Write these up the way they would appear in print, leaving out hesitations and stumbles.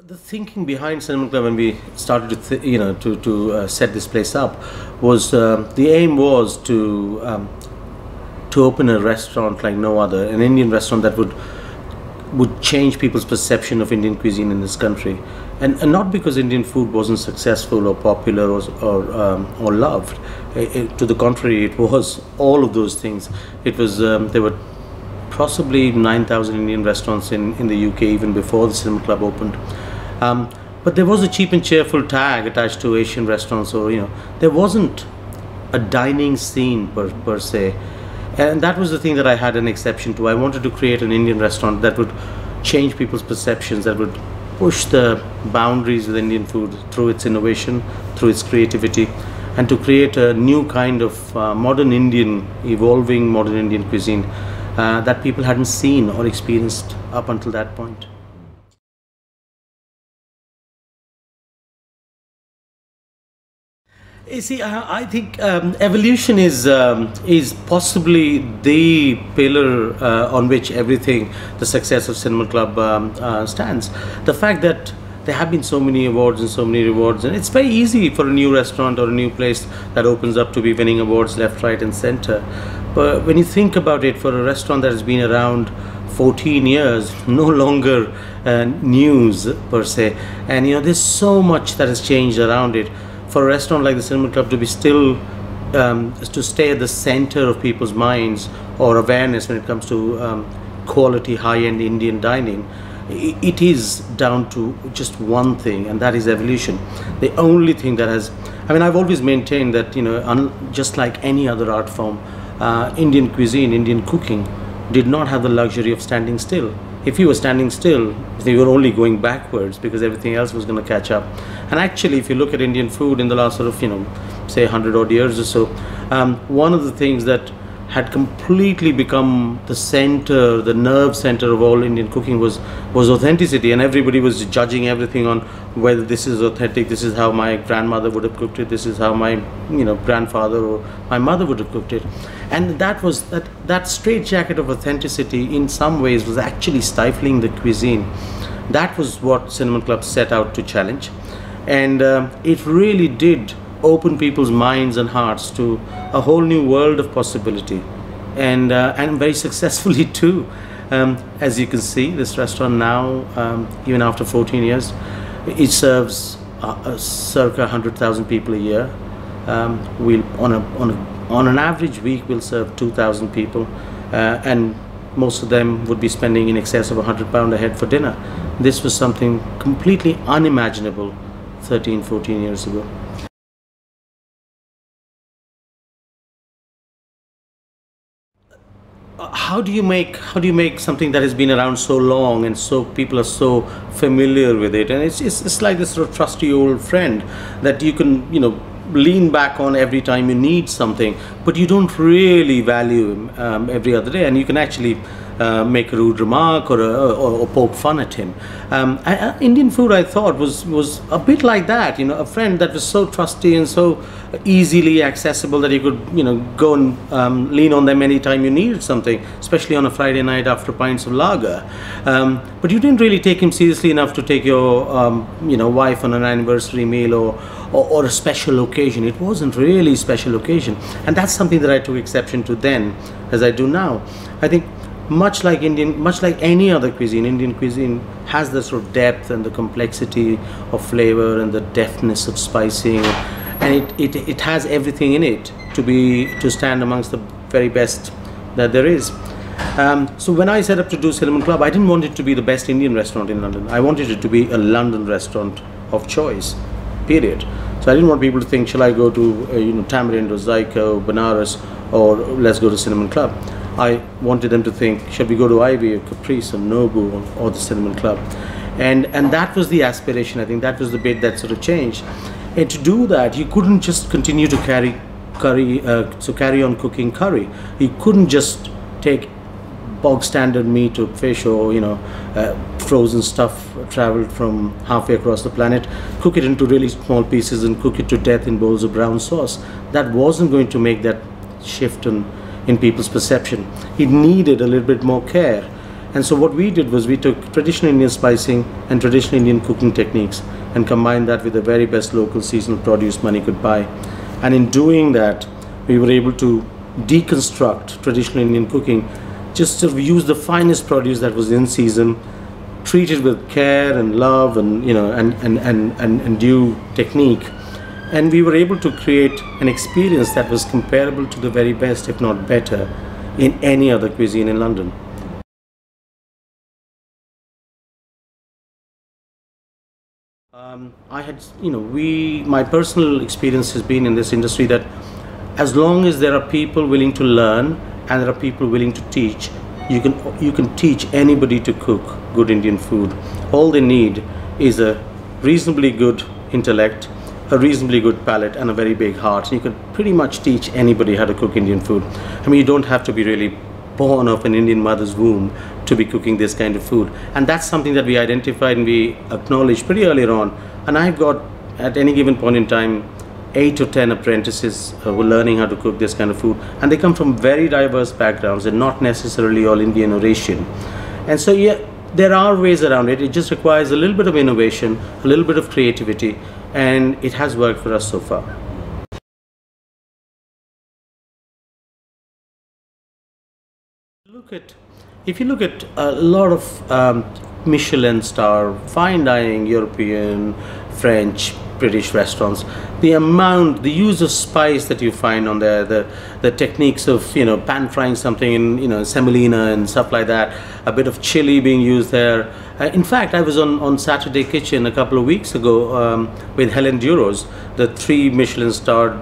The thinking behind Cinema Club when we started to set this place up was the aim was to open a restaurant like no other, an Indian restaurant that would change people's perception of Indian cuisine in this country, and not because Indian food wasn't successful or popular or loved. To the contrary, it was all of those things. It was there were possibly 9,000 Indian restaurants in the UK even before the Cinema Club opened. But there was a cheap and cheerful tag attached to Asian restaurants, or there wasn't a dining scene per se. And that was the thing that I had an exception to. I wanted to create an Indian restaurant that would change people's perceptions, that would push the boundaries with Indian food through its innovation, through its creativity, and to create a new kind of modern Indian, evolving modern Indian cuisine that people hadn't seen or experienced up until that point. You see, I think evolution is possibly the pillar on which everything, the success of Cinema Club stands. The fact that there have been so many awards and so many rewards, and it's very easy for a new restaurant or a new place that opens up to be winning awards left, right and center. But when you think about it, for a restaurant that has been around 14 years, no longer news per se, and there's so much that has changed around it. For a restaurant like the Cinema Club to be still to stay at the center of people's minds or awareness when it comes to quality high-end Indian dining, it is down to just one thing, and that is evolution. The only thing that has, I've always maintained that just like any other art form, Indian cuisine, Indian cooking did not have the luxury of standing still. If you were standing still, you were only going backwards because everything else was going to catch up. And actually, if you look at Indian food in the last sort of, say 100 odd years or so, one of the things that had completely become the center, the nerve center of all Indian cooking was authenticity, and everybody was judging everything on whether this is authentic, this is how my grandmother would have cooked it, this is how my grandfather or my mother would have cooked it. And that straitjacket of authenticity in some ways was actually stifling the cuisine. That was what Cinema Club set out to challenge, and it really did open people's minds and hearts to a whole new world of possibility, and very successfully too. As you can see, this restaurant now, even after 14 years, it serves circa 100,000 people a year. We'll on an average week we'll serve 2,000 people, and most of them would be spending in excess of £100 a head for dinner. This was something completely unimaginable 13-14 years ago. How do you make something that has been around so long and so people are so familiar with it, and it's like this sort of trusty old friend that you can lean back on every time you need something, but you don't really value him every other day, and you can actually make a rude remark or poke fun at him. Indian food, I thought, was a bit like that, a friend that was so trusty and so easily accessible that you could go and lean on them anytime you needed something, especially on a Friday night after pints of lager. But you didn't really take him seriously enough to take your wife on an anniversary meal or a special occasion. It wasn't really a special occasion, and that's something that I took exception to then, as I do now. I think much like any other cuisine, Indian cuisine has the sort of depth and the complexity of flavor and the deftness of spicing, and it has everything in it to stand amongst the very best that there is. So when I set up to do Cinema Club, I didn't want it to be the best Indian restaurant in London. I wanted it to be a London restaurant of choice, period. So I didn't want people to think, shall I go to Tamarind or Zyka or Banaras, or let's go to Cinema Club. I wanted them to think, should we go to Ivy or Caprice or Nobu or the Cinema Club? And that was the aspiration. I think that was the bit that sort of changed. And to do that, you couldn't just continue to carry on cooking curry. You couldn't just take bog standard meat or fish or frozen stuff traveled from halfway across the planet, cook it into really small pieces and cook it to death in bowls of brown sauce. That wasn't going to make that shift in people's perception. It needed a little bit more care, And so what we did was we took traditional Indian spicing and traditional Indian cooking techniques and combined that with the very best local seasonal produce money could buy. And in doing that, we were able to deconstruct traditional Indian cooking, just to use the finest produce that was in season, treat it with care and love and and due technique. And we were able to create an experience that was comparable to the very best, if not better, in any other cuisine in London. I had, my personal experience has been in this industry that as long as there are people willing to learn and there are people willing to teach, you can teach anybody to cook good Indian food. All they need is a reasonably good intellect, a reasonably good palate, and a very big heart. You can pretty much teach anybody how to cook Indian food. I mean, you don't have to be really born of an Indian mother's womb to be cooking this kind of food. And that's something that we identified and we acknowledged pretty early on. And I've got, at any given point in time, 8 to 10 apprentices who are learning how to cook this kind of food. And they come from very diverse backgrounds and not necessarily all Indian or Asian. And so, yeah, there are ways around it. It just requires a little bit of innovation, a little bit of creativity, and it has worked for us so far. If you look at a lot of Michelin star, fine dining, European, French, British restaurants, the use of spice that you find on there, the techniques of pan frying something in semolina and stuff like that, a bit of chili being used there. In fact, I was on Saturday Kitchen a couple of weeks ago with Helen Duros, the 3 Michelin starred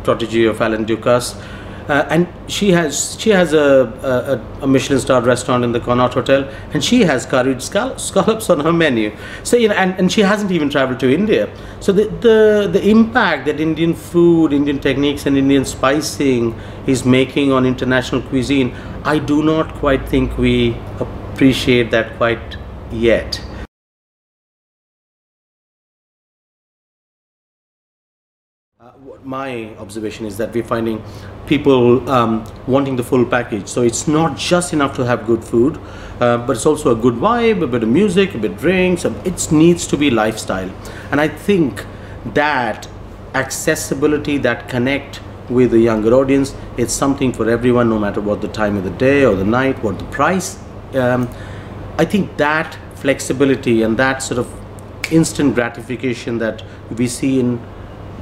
protege of Alain Ducasse. And she has a Michelin starred restaurant in the Connaught Hotel, and she has curried scallops on her menu. So and she hasn't even traveled to India. So the impact that Indian food, Indian techniques, and Indian spicing is making on international cuisine, I do not quite think we appreciate that quite yet. My observation is that we're finding people wanting the full package. So it's not just enough to have good food, but it's also a good vibe, a bit of music, a bit of drinks. It needs to be lifestyle. And I think that accessibility, that connect with the younger audience, it's something for everyone, no matter what the time of the day or the night, what the price. I think that flexibility and that sort of instant gratification that we see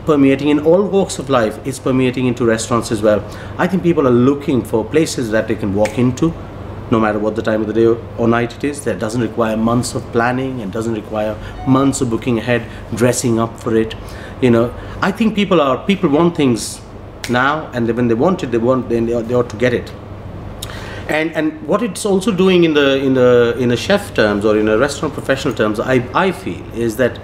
permeating in all walks of life is permeating into restaurants as well. I think people are looking for places that they can walk into, no matter what the time of the day or night it is. That doesn't require months of planning and doesn't require months of booking ahead, dressing up for it. I think people want things now, and when they want it, they ought to get it. And what it's also doing in the chef terms or in a restaurant professional terms, I feel, is that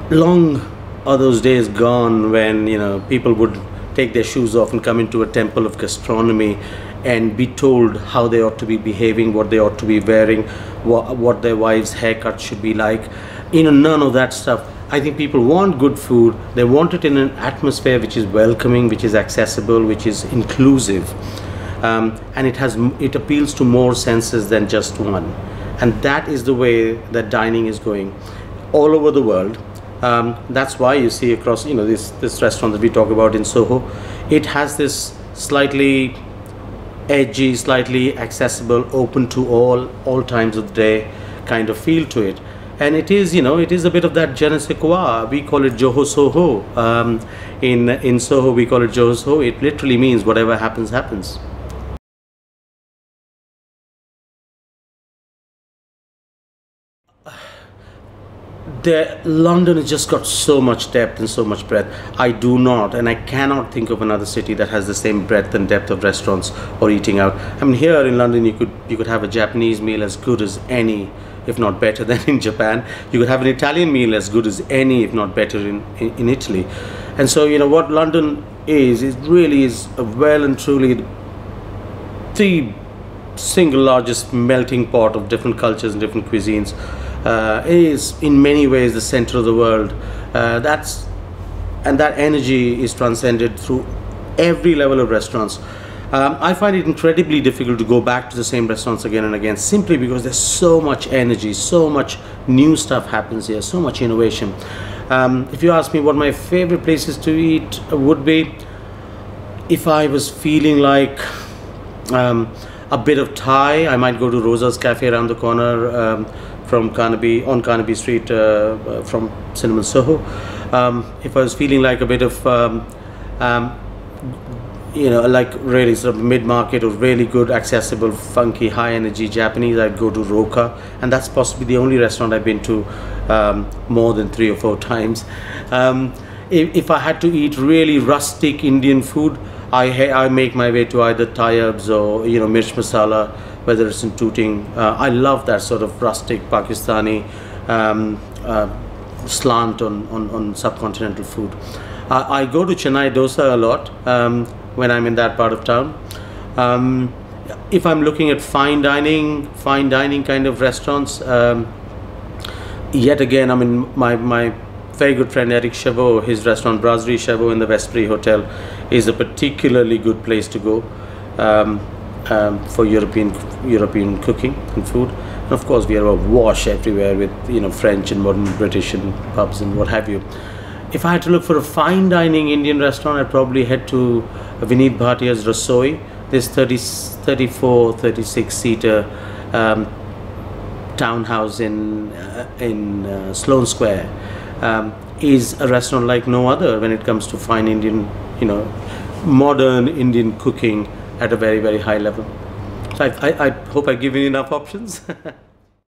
long are those days gone when people would take their shoes off and come into a temple of gastronomy and be told how they ought to be behaving, what they ought to be wearing, what their wives' haircut should be like. None of that stuff. I think people want good food. They want it in an atmosphere which is welcoming, which is accessible, which is inclusive, and it appeals to more senses than just one. And that is the way that dining is going all over the world. That's why you see across this restaurant that we talk about in Soho, it has this slightly edgy, slightly accessible, open to all times of the day kind of feel to it. And it is a bit of that je ne sais quoi. We call it Joho Soho. In Soho we call it Joho Soho. It literally means whatever happens, happens. London has just got so much depth and so much breadth. I do not, and I cannot think of another city that has the same breadth and depth of restaurants or eating out. I mean, here in London, you could have a Japanese meal as good as any, if not better than in Japan. You could have an Italian meal as good as any, if not better in Italy. And so, what London is really a well and truly the single largest melting pot of different cultures and different cuisines. Is in many ways the center of the world. And that energy is transcended through every level of restaurants. I find it incredibly difficult to go back to the same restaurants again and again, simply because there's so much energy, so much new stuff happens here, so much innovation. If you ask me what my favorite places to eat would be, if I was feeling like a bit of Thai, I might go to Rosa's Cafe around the corner from Carnaby, on Carnaby Street, from Cinnamon Soho. If I was feeling like a bit of like really sort of mid-market or really good, accessible, funky, high-energy Japanese, I'd go to Roka, and that's possibly the only restaurant I've been to more than 3 or 4 times. If I had to eat really rustic Indian food, I make my way to either Tayyab's or Mirch Masala, whether it's in Tooting. I love that sort of rustic Pakistani slant on subcontinental food. I go to Chennai dosa a lot when I'm in that part of town. If I'm looking at fine dining kind of restaurants, yet again, I mean, my very good friend Eric Chavot, his restaurant Brasserie Chavot in the Westbury Hotel is a particularly good place to go for European cooking and food. And of course, we are awash everywhere with French and modern British and pubs and what have you. If I had to look for a fine dining Indian restaurant, I'd probably head to Vineet Bhatia's Rasoi. This 34, 36 seater townhouse in Sloane Square is a restaurant like no other when it comes to fine Indian, modern Indian cooking at a very, very high level. So I hope I've given you enough options.